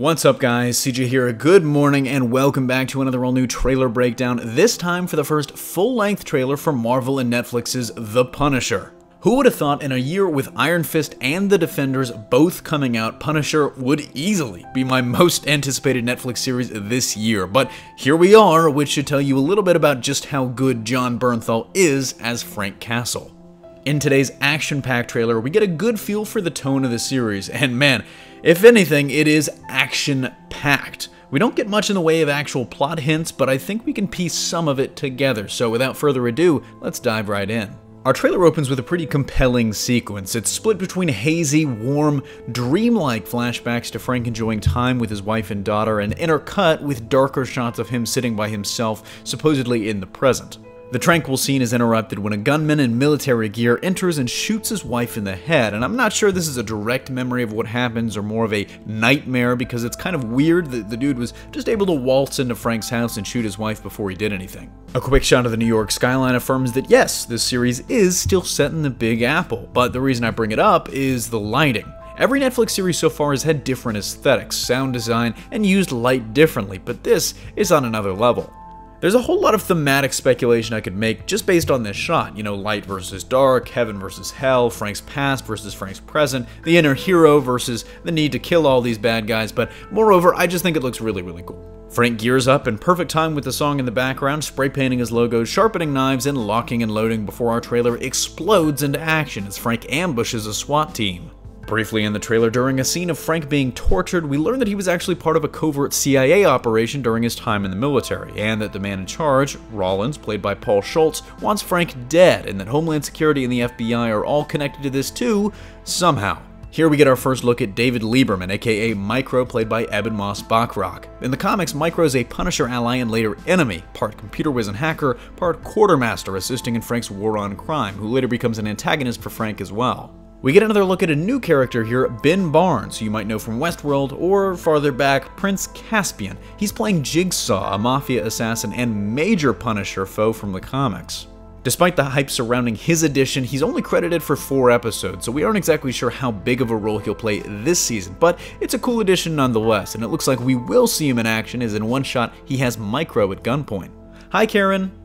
What's up guys, CJ here, good morning and welcome back to another all new trailer breakdown, this time for the first full-length trailer for Marvel and Netflix's The Punisher. Who would have thought in a year with Iron Fist and The Defenders both coming out, Punisher would easily be my most anticipated Netflix series this year, but here we are, which should tell you a little bit about just how good Jon Bernthal is as Frank Castle. In today's action-packed trailer, we get a good feel for the tone of the series, and man, if anything, it is action-packed. We don't get much in the way of actual plot hints, but I think we can piece some of it together, so without further ado, let's dive right in. Our trailer opens with a pretty compelling sequence. It's split between hazy, warm, dreamlike flashbacks to Frank enjoying time with his wife and daughter, and intercut with darker shots of him sitting by himself, supposedly in the present. The tranquil scene is interrupted when a gunman in military gear enters and shoots his wife in the head, and I'm not sure this is a direct memory of what happens or more of a nightmare because it's kind of weird that the dude was just able to waltz into Frank's house and shoot his wife before he did anything. A quick shot of the New York skyline affirms that yes, this series is still set in the Big Apple, but the reason I bring it up is the lighting. Every Netflix series so far has had different aesthetics, sound design, and used light differently, but this is on another level. There's a whole lot of thematic speculation I could make just based on this shot. You know, light versus dark, heaven versus hell, Frank's past versus Frank's present, the inner hero versus the need to kill all these bad guys, but moreover, I just think it looks really, really cool. Frank gears up in perfect time with the song in the background, spray painting his logo, sharpening knives, and locking and loading before our trailer explodes into action as Frank ambushes a SWAT team. Briefly in the trailer, during a scene of Frank being tortured, we learn that he was actually part of a covert CIA operation during his time in the military, and that the man in charge, Rollins, played by Paul Schultz, wants Frank dead, and that Homeland Security and the FBI are all connected to this too, somehow. Here we get our first look at David Lieberman, aka Micro, played by Ebon Moss-Bachrach. In the comics, Micro is a Punisher ally and later enemy, part computer whiz and hacker, part quartermaster assisting in Frank's war on crime, who later becomes an antagonist for Frank as well. We get another look at a new character here, Ben Barnes, who you might know from Westworld, or farther back, Prince Caspian. He's playing Jigsaw, a mafia assassin and major Punisher foe from the comics. Despite the hype surrounding his addition, he's only credited for 4 episodes, so we aren't exactly sure how big of a role he'll play this season, but it's a cool addition nonetheless, and it looks like we will see him in action as in one shot he has Micro at gunpoint. Hi Karen!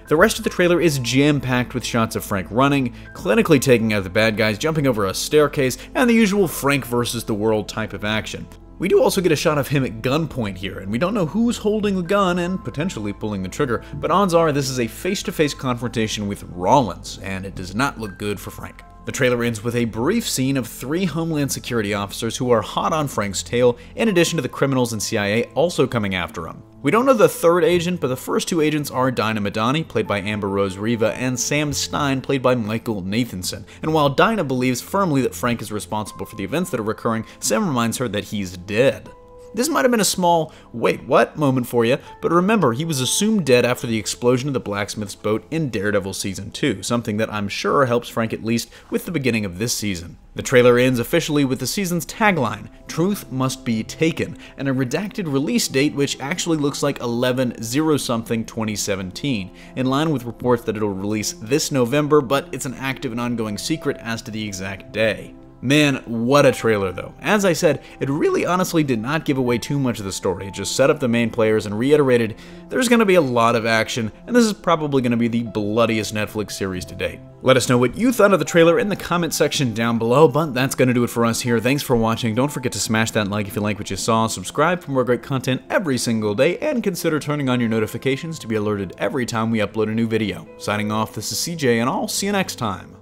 The rest of the trailer is jam-packed with shots of Frank running, clinically taking out the bad guys, jumping over a staircase, and the usual Frank versus the world type of action. We do also get a shot of him at gunpoint here, and we don't know who's holding the gun and potentially pulling the trigger, but odds are this is a face-to-face confrontation with Rollins, and it does not look good for Frank. The trailer ends with a brief scene of 3 Homeland Security officers who are hot on Frank's tail, in addition to the criminals and CIA also coming after him. We don't know the third agent, but the first 2 agents are Dinah Madani, played by Amber Rose Riva, and Sam Stein, played by Michael Nathanson. And while Dinah believes firmly that Frank is responsible for the events that are recurring, Sam reminds her that he's dead. This might have been a small, wait, what moment for you, but remember, he was assumed dead after the explosion of the blacksmith's boat in Daredevil Season 2, something that I'm sure helps Frank at least with the beginning of this season. The trailer ends officially with the season's tagline, "Truth must be taken," and a redacted release date which actually looks like 11/0-something/2017, in line with reports that it'll release this November, but it's an active and ongoing secret as to the exact day. Man, what a trailer though. As I said, it really honestly did not give away too much of the story, it just set up the main players and reiterated there's going to be a lot of action, and this is probably going to be the bloodiest Netflix series to date. Let us know what you thought of the trailer in the comment section down below, but that's going to do it for us here. Thanks for watching, don't forget to smash that like if you like what you saw, subscribe for more great content every single day, and consider turning on your notifications to be alerted every time we upload a new video. Signing off, this is CJ, and I'll see you next time.